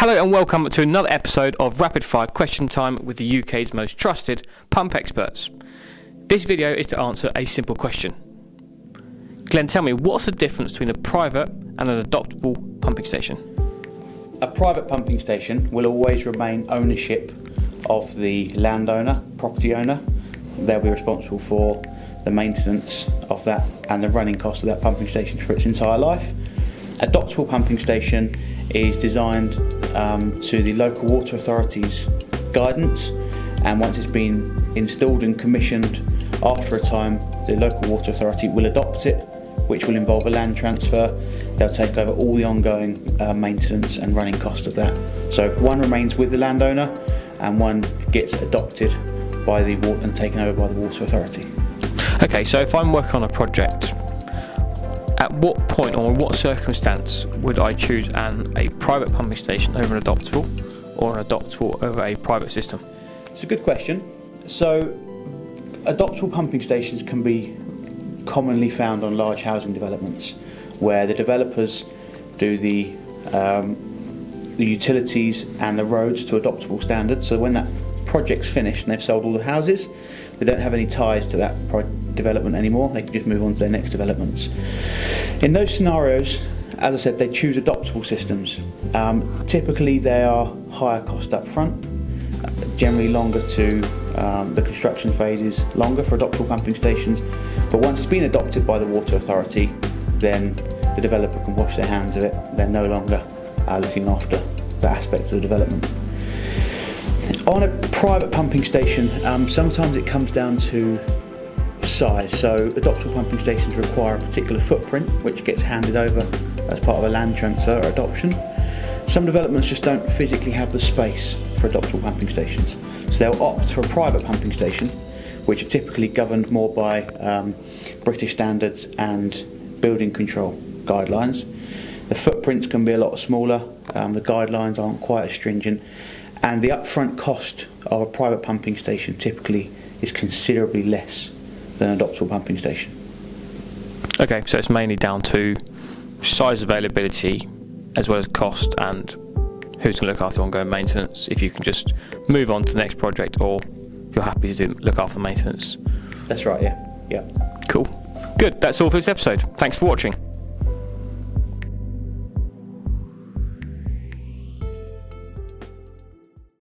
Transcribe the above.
Hello and welcome to another episode of Rapid Fire Question Time with the UK's most trusted pump experts. This video is to answer a simple question. Glenn, tell me, what's the difference between a private and an adoptable pumping station? A private pumping station will always remain ownership of the landowner, property owner. They'll be responsible for the maintenance of that and the running cost of that pumping station for its entire life. Adoptable pumping station is designed to the local water authority's guidance, and once it's been installed and commissioned, after a time the local water authority will adopt it, which will involve a land transfer. They'll take over all the ongoing maintenance and running cost of that. So one remains with the landowner and one gets adopted by the water and taken over by the water authority. Okay, so if I'm working on a project, at what point or in what circumstance would I choose a private pumping station over an adoptable, or an adoptable over a private system? It's a good question. So adoptable pumping stations can be commonly found on large housing developments where the developers do the utilities and the roads to adoptable standards. So when that project's finished and they've sold all the houses, they don't have any ties to that development anymore. They can just move on to their next developments. In those scenarios, as I said, they choose adoptable systems. Typically they are higher cost up front, generally longer to the construction phase is longer for adoptable pumping stations, but once it's been adopted by the water authority, then the developer can wash their hands of it. They're no longer looking after the aspects of the development. On a private pumping station, sometimes it comes down to size. So adoptable pumping stations require a particular footprint which gets handed over as part of a land transfer or adoption. Some developments just don't physically have the space for adoptable pumping stations, so they'll opt for a private pumping station, which are typically governed more by British standards and building control guidelines. The footprints can be a lot smaller, the guidelines aren't quite as stringent, and the upfront cost of a private pumping station typically is considerably less than an adoptable pumping station. Okay, so it's mainly down to size, availability, as well as cost and who's going to look after ongoing maintenance, if you can just move on to the next project, or if you're happy to look after maintenance. That's right, yeah. Cool. Good, that's all for this episode. Thanks for watching.